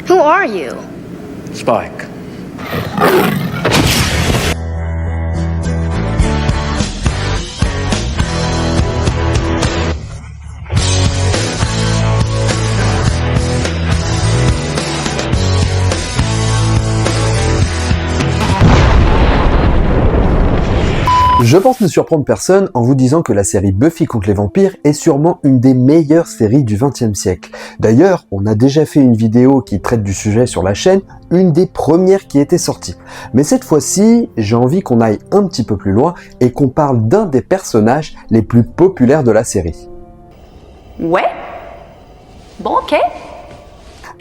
Who are you? Spike. Je pense ne surprendre personne en vous disant que la série Buffy contre les vampires est sûrement une des meilleures séries du XXe siècle. D'ailleurs, on a déjà fait une vidéo qui traite du sujet sur la chaîne, une des premières qui était sortie. Mais cette fois-ci, j'ai envie qu'on aille un petit peu plus loin et qu'on parle d'un des personnages les plus populaires de la série. Ouais. Bon, ok.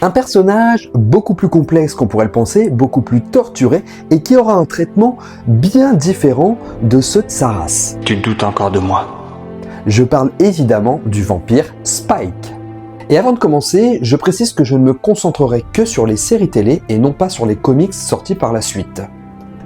Un personnage beaucoup plus complexe qu'on pourrait le penser, beaucoup plus torturé et qui aura un traitement bien différent de ceux de sa race. Tu te doutes encore de moi? Je parle évidemment du vampire Spike. Et avant de commencer, je précise que je ne me concentrerai que sur les séries télé et non pas sur les comics sortis par la suite.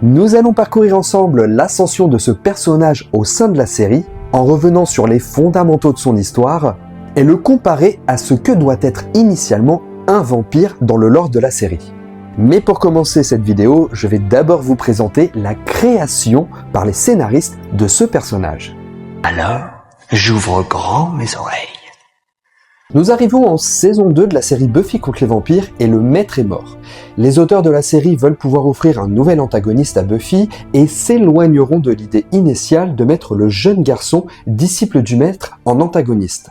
Nous allons parcourir ensemble l'ascension de ce personnage au sein de la série, en revenant sur les fondamentaux de son histoire, et le comparer à ce que doit être initialement un vampire dans le lore de la série. Mais pour commencer cette vidéo, je vais d'abord vous présenter la création par les scénaristes de ce personnage. Alors, j'ouvre grand mes oreilles. Nous arrivons en saison 2 de la série Buffy contre les vampires et le maître est mort. Les auteurs de la série veulent pouvoir offrir un nouvel antagoniste à Buffy et s'éloigneront de l'idée initiale de mettre le jeune garçon, disciple du maître, en antagoniste.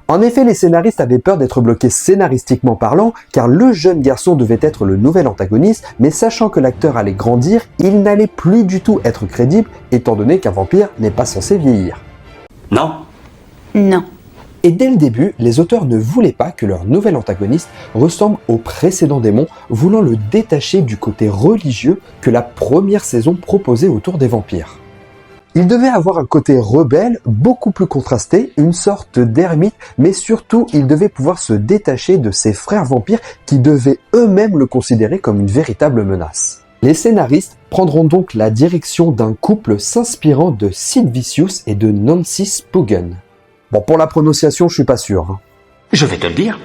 En effet, les scénaristes avaient peur d'être bloqués scénaristiquement parlant, car le jeune garçon devait être le nouvel antagoniste, mais sachant que l'acteur allait grandir, il n'allait plus du tout être crédible, étant donné qu'un vampire n'est pas censé vieillir. Non? Non. Et dès le début, les auteurs ne voulaient pas que leur nouvel antagoniste ressemble au précédent démon, voulant le détacher du côté religieux que la première saison proposait autour des vampires. Il devait avoir un côté rebelle, beaucoup plus contrasté, une sorte d'ermite, mais surtout il devait pouvoir se détacher de ses frères vampires qui devaient eux-mêmes le considérer comme une véritable menace. Les scénaristes prendront donc la direction d'un couple s'inspirant de Sid Vicious et de Nancy Spoogen. Bon, pour la prononciation, je suis pas sûr. Je vais te le dire.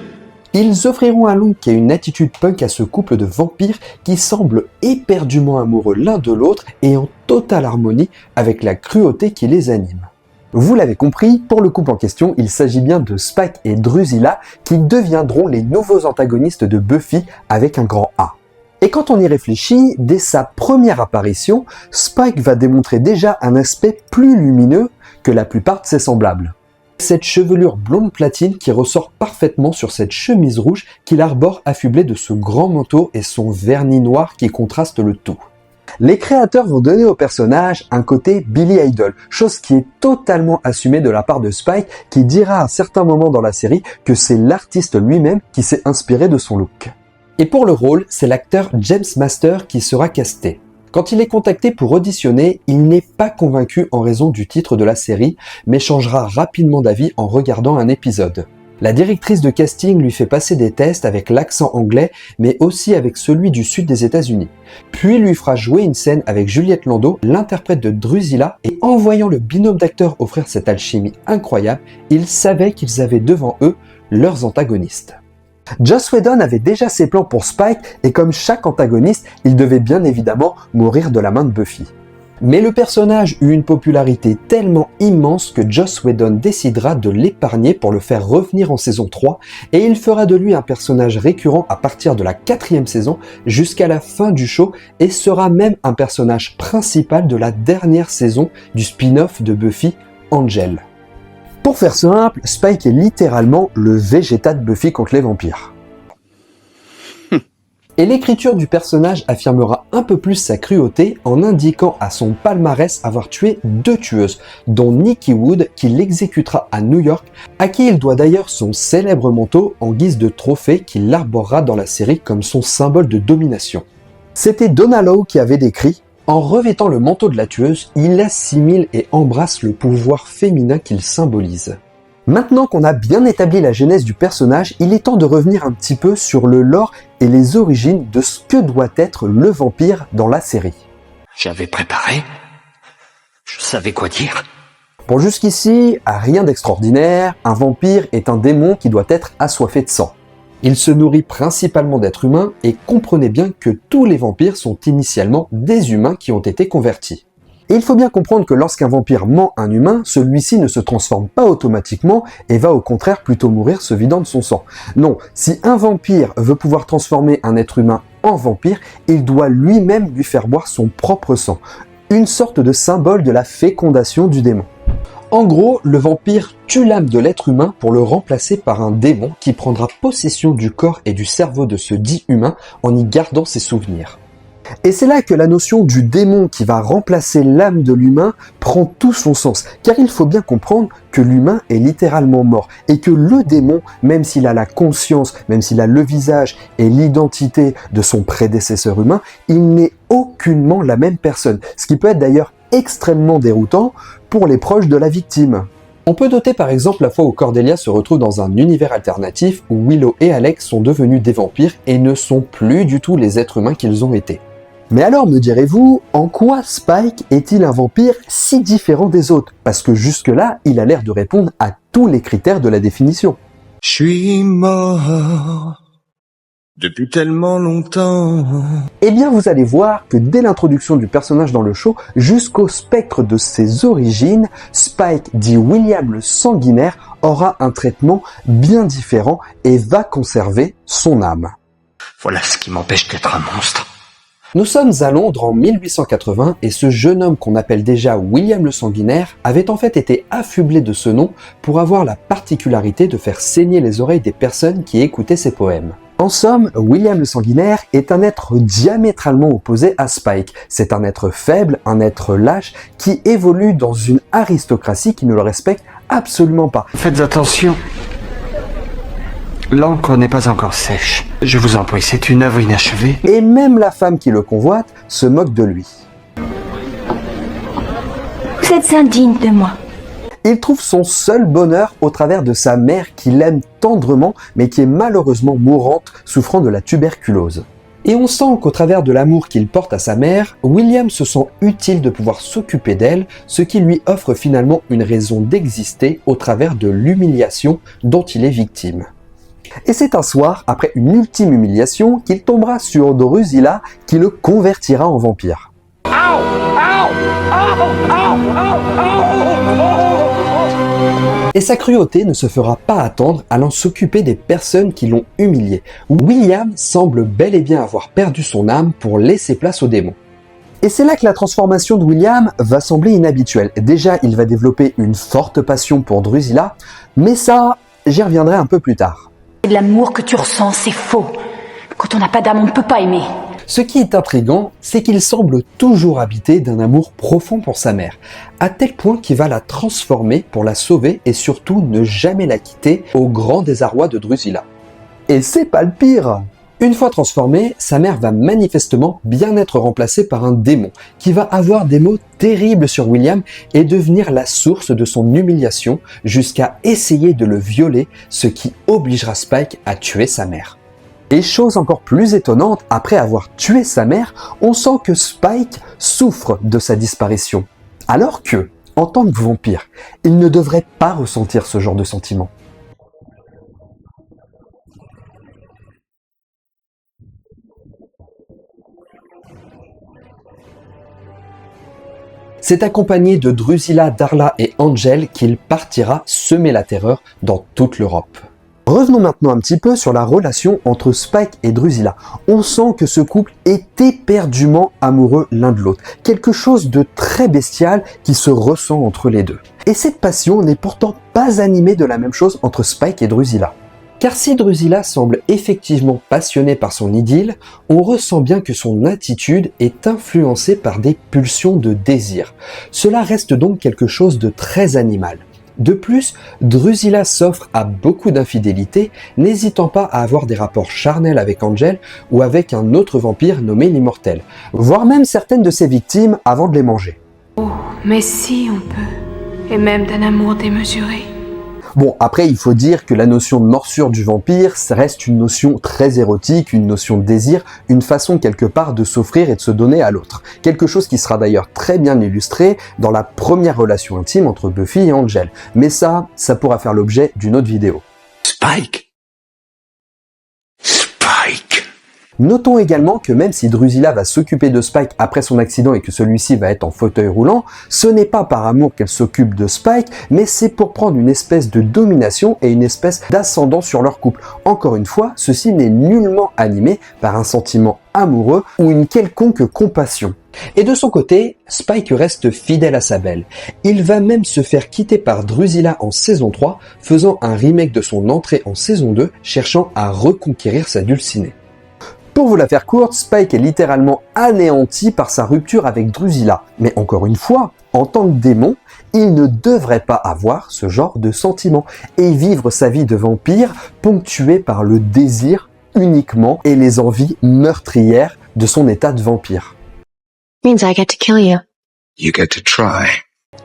Ils offriront un look qui a une attitude punk à ce couple de vampires qui semblent éperdument amoureux l'un de l'autre et en totale harmonie avec la cruauté qui les anime. Vous l'avez compris, pour le couple en question, il s'agit bien de Spike et Drusilla qui deviendront les nouveaux antagonistes de Buffy avec un grand A. Et quand on y réfléchit, dès sa première apparition, Spike va démontrer déjà un aspect plus lumineux que la plupart de ses semblables. Cette chevelure blonde platine qui ressort parfaitement sur cette chemise rouge qu'il arbore affublée de ce grand manteau et son vernis noir qui contraste le tout. Les créateurs vont donner au personnage un côté Billy Idol, chose qui est totalement assumée de la part de Spike qui dira à certains moments dans la série que c'est l'artiste lui-même qui s'est inspiré de son look. Et pour le rôle, c'est l'acteur James Master qui sera casté. Quand il est contacté pour auditionner, il n'est pas convaincu en raison du titre de la série, mais changera rapidement d'avis en regardant un épisode. La directrice de casting lui fait passer des tests avec l'accent anglais, mais aussi avec celui du sud des États-Unis. Puis lui fera jouer une scène avec Juliette Landau, l'interprète de Drusilla, et en voyant le binôme d'acteurs offrir cette alchimie incroyable, ils savaient qu'ils avaient devant eux leurs antagonistes. Joss Whedon avait déjà ses plans pour Spike et comme chaque antagoniste, il devait bien évidemment mourir de la main de Buffy. Mais le personnage eut une popularité tellement immense que Joss Whedon décidera de l'épargner pour le faire revenir en saison 3 et il fera de lui un personnage récurrent à partir de la 4e saison jusqu'à la fin du show et sera même un personnage principal de la dernière saison du spin-off de Buffy, Angel. Pour faire simple, Spike est littéralement le Vegeta de Buffy contre les vampires. Et l'écriture du personnage affirmera un peu plus sa cruauté en indiquant à son palmarès avoir tué 2 tueuses, dont Nikki Wood qui l'exécutera à New York, à qui il doit d'ailleurs son célèbre manteau en guise de trophée qu'il arborera dans la série comme son symbole de domination. C'était Donna Lowe qui avait décrit: en revêtant le manteau de la tueuse, il assimile et embrasse le pouvoir féminin qu'il symbolise. Maintenant qu'on a bien établi la genèse du personnage, il est temps de revenir un petit peu sur le lore et les origines de ce que doit être le vampire dans la série. J'avais préparé. Je savais quoi dire. Bon, jusqu'ici, rien d'extraordinaire, un vampire est un démon qui doit être assoiffé de sang. Il se nourrit principalement d'êtres humains et comprenez bien que tous les vampires sont initialement des humains qui ont été convertis. Et il faut bien comprendre que lorsqu'un vampire ment un humain, celui-ci ne se transforme pas automatiquement et va au contraire plutôt mourir se vidant de son sang. Non, si un vampire veut pouvoir transformer un être humain en vampire, il doit lui-même lui faire boire son propre sang. Une sorte de symbole de la fécondation du démon. En gros, le vampire tue l'âme de l'être humain pour le remplacer par un démon qui prendra possession du corps et du cerveau de ce dit humain en y gardant ses souvenirs. Et c'est là que la notion du démon qui va remplacer l'âme de l'humain prend tout son sens, car il faut bien comprendre que l'humain est littéralement mort, et que le démon, même s'il a la conscience, même s'il a le visage et l'identité de son prédécesseur humain, il n'est aucunement la même personne, ce qui peut être d'ailleurs extrêmement déroutant pour les proches de la victime. On peut noter par exemple la fois où Cordelia se retrouve dans un univers alternatif où Willow et Alex sont devenus des vampires et ne sont plus du tout les êtres humains qu'ils ont été. Mais alors, me direz-vous, en quoi Spike est-il un vampire si différent des autres? Parce que jusque-là, il a l'air de répondre à tous les critères de la définition. Je suis mort depuis tellement longtemps. Eh bien, vous allez voir que dès l'introduction du personnage dans le show, jusqu'au spectre de ses origines, Spike, dit William le Sanguinaire, aura un traitement bien différent et va conserver son âme. Voilà ce qui m'empêche d'être un monstre. Nous sommes à Londres en 1880 et ce jeune homme qu'on appelle déjà William le Sanguinaire avait en fait été affublé de ce nom pour avoir la particularité de faire saigner les oreilles des personnes qui écoutaient ses poèmes. En somme, William le Sanguinaire est un être diamétralement opposé à Spike. C'est un être faible, un être lâche, qui évolue dans une aristocratie qui ne le respecte absolument pas. Faites attention. L'encre n'est pas encore sèche. Je vous en prie, c'est une œuvre inachevée. Et même la femme qui le convoite se moque de lui. Vous êtes indigne de moi. Il trouve son seul bonheur au travers de sa mère qui l'aime tendrement, mais qui est malheureusement mourante, souffrant de la tuberculose. Et on sent qu'au travers de l'amour qu'il porte à sa mère, William se sent utile de pouvoir s'occuper d'elle, ce qui lui offre finalement une raison d'exister au travers de l'humiliation dont il est victime. Et c'est un soir, après une ultime humiliation, qu'il tombera sur Drusilla qui le convertira en vampire. Et sa cruauté ne se fera pas attendre, allant s'occuper des personnes qui l'ont humilié. William semble bel et bien avoir perdu son âme pour laisser place au démon. Et c'est là que la transformation de William va sembler inhabituelle. Déjà, il va développer une forte passion pour Drusilla, mais ça, j'y reviendrai un peu plus tard. L'amour que tu ressens, c'est faux. Quand on n'a pas d'âme, on ne peut pas aimer. Ce qui est intriguant, c'est qu'il semble toujours habité d'un amour profond pour sa mère, à tel point qu'il va la transformer pour la sauver et surtout ne jamais la quitter au grand désarroi de Drusilla. Et c'est pas le pire! Une fois transformée, sa mère va manifestement bien être remplacée par un démon, qui va avoir des mots terribles sur William et devenir la source de son humiliation jusqu'à essayer de le violer, ce qui obligera Spike à tuer sa mère. Et chose encore plus étonnante, après avoir tué sa mère, on sent que Spike souffre de sa disparition. Alors que, en tant que vampire, il ne devrait pas ressentir ce genre de sentiment. C'est accompagné de Drusilla, Darla et Angel qu'il partira semer la terreur dans toute l'Europe. Revenons maintenant un petit peu sur la relation entre Spike et Drusilla. On sent que ce couple est éperdument amoureux l'un de l'autre. Quelque chose de très bestial qui se ressent entre les deux. Et cette passion n'est pourtant pas animée de la même chose entre Spike et Drusilla. Car si Drusilla semble effectivement passionnée par son idylle, on ressent bien que son attitude est influencée par des pulsions de désir. Cela reste donc quelque chose de très animal. De plus, Drusilla s'offre à beaucoup d'infidélités, n'hésitant pas à avoir des rapports charnels avec Angel ou avec un autre vampire nommé l'Immortel, voire même certaines de ses victimes avant de les manger. Oh, mais si on peut, et même d'un amour démesuré. Bon, après, il faut dire que la notion de morsure du vampire, ça reste une notion très érotique, une notion de désir, une façon quelque part de s'offrir et de se donner à l'autre. Quelque chose qui sera d'ailleurs très bien illustré dans la première relation intime entre Buffy et Angel. Mais ça pourra faire l'objet d'une autre vidéo. Spike Notons également que même si Drusilla va s'occuper de Spike après son accident et que celui-ci va être en fauteuil roulant, ce n'est pas par amour qu'elle s'occupe de Spike, mais c'est pour prendre une espèce de domination et une espèce d'ascendant sur leur couple. Encore une fois, ceci n'est nullement animé par un sentiment amoureux ou une quelconque compassion. Et de son côté, Spike reste fidèle à sa belle. Il va même se faire quitter par Drusilla en saison 3, faisant un remake de son entrée en saison 2, cherchant à reconquérir sa dulcinée. Pour vous la faire courte, Spike est littéralement anéanti par sa rupture avec Drusilla. Mais encore une fois, en tant que démon, il ne devrait pas avoir ce genre de sentiments et vivre sa vie de vampire ponctuée par le désir uniquement et les envies meurtrières de son état de vampire. Means I get to kill you. You get to try.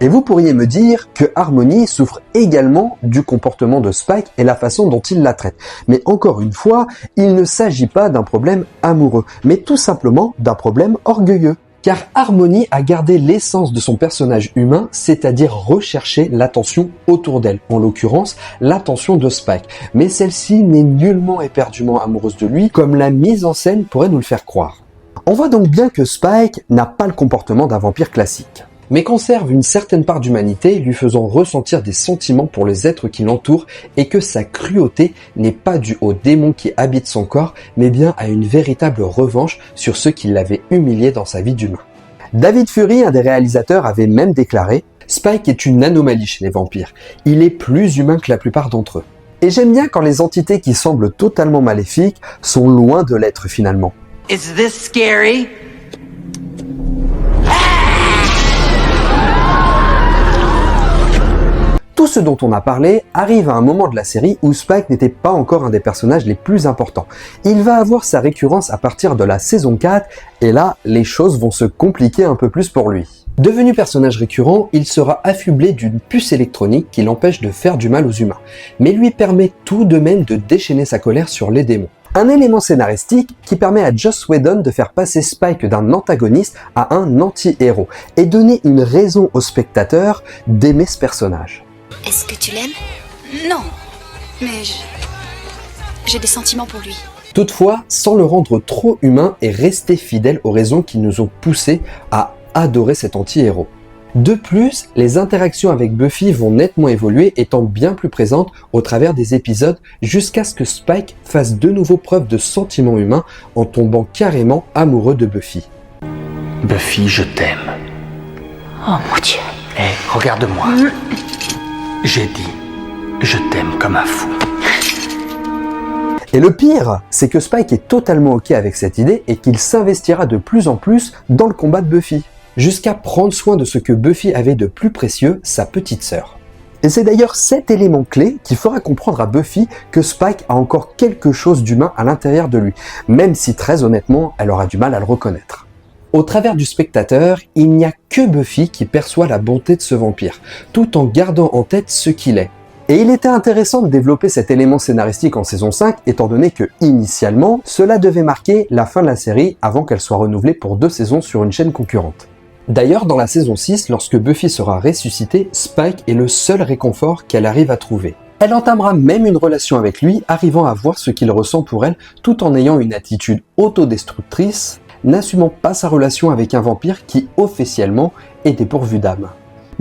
Et vous pourriez me dire que Harmony souffre également du comportement de Spike et la façon dont il la traite. Mais encore une fois, il ne s'agit pas d'un problème amoureux, mais tout simplement d'un problème orgueilleux. Car Harmony a gardé l'essence de son personnage humain, c'est-à-dire rechercher l'attention autour d'elle, en l'occurrence l'attention de Spike. Mais celle-ci n'est nullement éperdument amoureuse de lui, comme la mise en scène pourrait nous le faire croire. On voit donc bien que Spike n'a pas le comportement d'un vampire classique, mais conserve une certaine part d'humanité, lui faisant ressentir des sentiments pour les êtres qui l'entourent et que sa cruauté n'est pas due au démon qui habite son corps, mais bien à une véritable revanche sur ceux qui l'avaient humilié dans sa vie d'humain. David Fury, un des réalisateurs, avait même déclaré « Spike est une anomalie chez les vampires. Il est plus humain que la plupart d'entre eux. » Et j'aime bien quand les entités qui semblent totalement maléfiques sont loin de l'être finalement. Is this scary? Tout ce dont on a parlé arrive à un moment de la série où Spike n'était pas encore un des personnages les plus importants. Il va avoir sa récurrence à partir de la saison 4 et là, les choses vont se compliquer un peu plus pour lui. Devenu personnage récurrent, il sera affublé d'une puce électronique qui l'empêche de faire du mal aux humains, mais lui permet tout de même de déchaîner sa colère sur les démons. Un élément scénaristique qui permet à Joss Whedon de faire passer Spike d'un antagoniste à un anti-héros et donner une raison au spectateur d'aimer ce personnage. Est-ce que tu l'aimes? Non, mais j'ai des sentiments pour lui. Toutefois, sans le rendre trop humain et rester fidèle aux raisons qui nous ont poussés à adorer cet anti-héros. De plus, les interactions avec Buffy vont nettement évoluer, étant bien plus présentes au travers des épisodes jusqu'à ce que Spike fasse de nouveau preuve de sentiments humains en tombant carrément amoureux de Buffy. Buffy, je t'aime. Oh mon Dieu. Hé, regarde-moi. J'ai dit, je t'aime comme un fou. Et le pire, c'est que Spike est totalement ok avec cette idée et qu'il s'investira de plus en plus dans le combat de Buffy, jusqu'à prendre soin de ce que Buffy avait de plus précieux, sa petite sœur. Et c'est d'ailleurs cet élément clé qui fera comprendre à Buffy que Spike a encore quelque chose d'humain à l'intérieur de lui, même si très honnêtement, elle aura du mal à le reconnaître. Au travers du spectateur, il n'y a que Buffy qui perçoit la bonté de ce vampire, tout en gardant en tête ce qu'il est. Et il était intéressant de développer cet élément scénaristique en saison 5, étant donné que, initialement, cela devait marquer la fin de la série avant qu'elle soit renouvelée pour 2 saisons sur une chaîne concurrente. D'ailleurs, dans la saison 6, lorsque Buffy sera ressuscitée, Spike est le seul réconfort qu'elle arrive à trouver. Elle entamera même une relation avec lui, arrivant à voir ce qu'il ressent pour elle, tout en ayant une attitude autodestructrice, n'assumant pas sa relation avec un vampire qui, officiellement, est dépourvu d'âme.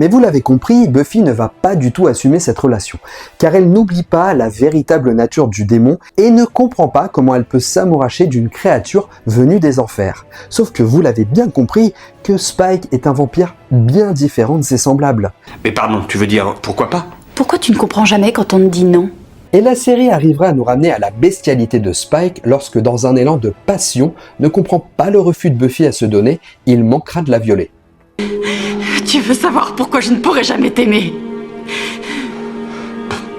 Mais vous l'avez compris, Buffy ne va pas du tout assumer cette relation, car elle n'oublie pas la véritable nature du démon et ne comprend pas comment elle peut s'amouracher d'une créature venue des enfers. Sauf que vous l'avez bien compris, que Spike est un vampire bien différent de ses semblables. Mais pardon, tu veux dire pourquoi pas? Pourquoi tu ne comprends jamais quand on te dit non? Et la série arrivera à nous ramener à la bestialité de Spike lorsque, dans un élan de passion, ne comprend pas le refus de Buffy à se donner, il manquera de la violer. Tu veux savoir pourquoi je ne pourrai jamais t'aimer?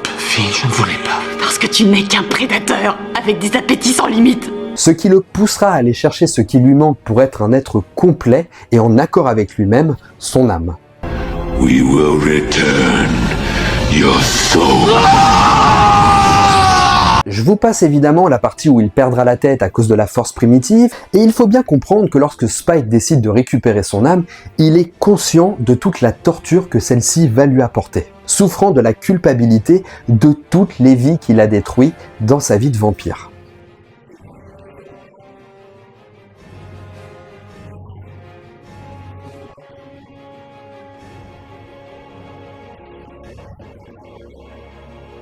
Buffy, je ne voulais pas. Parce que tu n'es qu'un prédateur, avec des appétits sans limite. Ce qui le poussera à aller chercher ce qui lui manque pour être un être complet et en accord avec lui-même, son âme. We will return your soul. Je vous passe évidemment la partie où il perdra la tête à cause de la force primitive, et il faut bien comprendre que lorsque Spike décide de récupérer son âme, il est conscient de toute la torture que celle-ci va lui apporter, souffrant de la culpabilité de toutes les vies qu'il a détruites dans sa vie de vampire.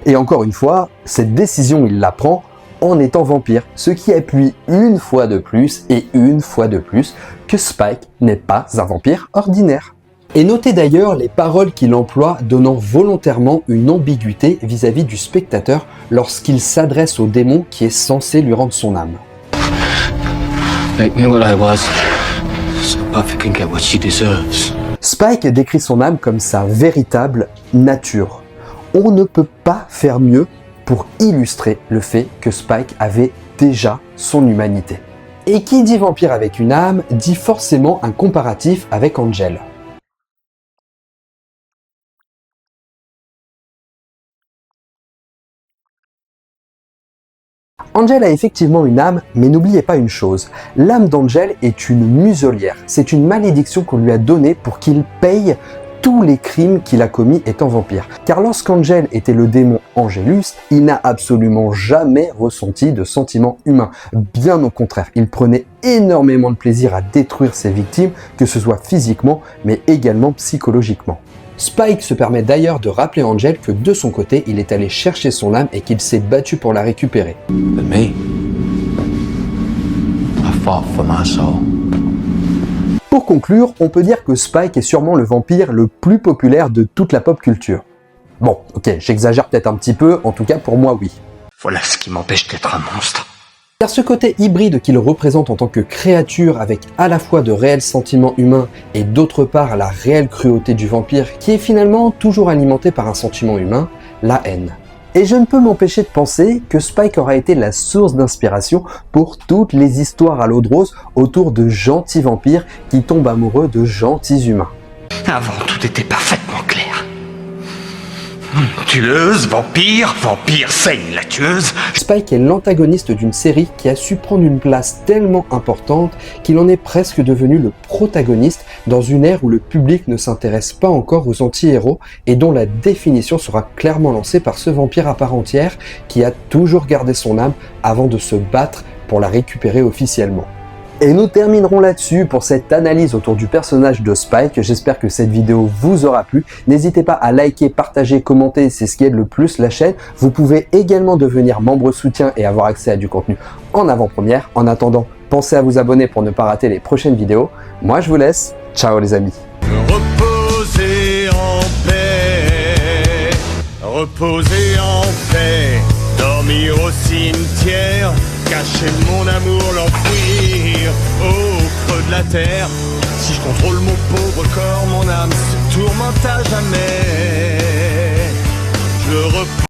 Et encore une fois, cette décision il la prend en étant vampire, ce qui appuie une fois de plus et une fois de plus que Spike n'est pas un vampire ordinaire. Et notez d'ailleurs les paroles qu'il emploie donnant volontairement une ambiguïté vis-à-vis du spectateur lorsqu'il s'adresse au démon qui est censé lui rendre son âme. Make me what I was, so Buffy can get what she deserves. Spike décrit son âme comme sa véritable nature. On ne peut pas faire mieux pour illustrer le fait que Spike avait déjà son humanité. Et qui dit vampire avec une âme dit forcément un comparatif avec Angel. Angel a effectivement une âme, mais n'oubliez pas une chose, l'âme d'Angel est une muselière, c'est une malédiction qu'on lui a donnée pour qu'il paye tous les crimes qu'il a commis étant vampire. Car lorsqu'Angel était le démon Angelus, il n'a absolument jamais ressenti de sentiments humains. Bien au contraire, il prenait énormément de plaisir à détruire ses victimes, que ce soit physiquement, mais également psychologiquement. Spike se permet d'ailleurs de rappeler à Angel que de son côté, il est allé chercher son âme et qu'il s'est battu pour la récupérer. But me, I fought for my soul. Pour conclure, on peut dire que Spike est sûrement le vampire le plus populaire de toute la pop culture. Bon, ok, j'exagère peut-être un petit peu, en tout cas pour moi oui. Voilà ce qui m'empêche d'être un monstre. Car ce côté hybride qu'il représente en tant que créature avec à la fois de réels sentiments humains et d'autre part la réelle cruauté du vampire qui est finalement toujours alimenté par un sentiment humain, la haine. Et je ne peux m'empêcher de penser que Spike aura été la source d'inspiration pour toutes les histoires à l'eau de rose autour de gentils vampires qui tombent amoureux de gentils humains. Avant, tout était parfaitement clair. Tueuse, vampire, vampire saigne la tueuse. Spike est l'antagoniste d'une série qui a su prendre une place tellement importante qu'il en est presque devenu le protagoniste dans une ère où le public ne s'intéresse pas encore aux anti-héros et dont la définition sera clairement lancée par ce vampire à part entière qui a toujours gardé son âme avant de se battre pour la récupérer officiellement. Et nous terminerons là-dessus pour cette analyse autour du personnage de Spike. J'espère que cette vidéo vous aura plu. N'hésitez pas à liker, partager, commenter, c'est ce qui aide le plus la chaîne. Vous pouvez également devenir membre soutien et avoir accès à du contenu en avant-première. En attendant, pensez à vous abonner pour ne pas rater les prochaines vidéos. Moi je vous laisse, ciao les amis. Reposez en paix, reposez en paix, dormir au cimetière, cacher mon amour, l'enfouir au creux de la terre. Si je contrôle mon pauvre corps, mon âme se tourmente à jamais.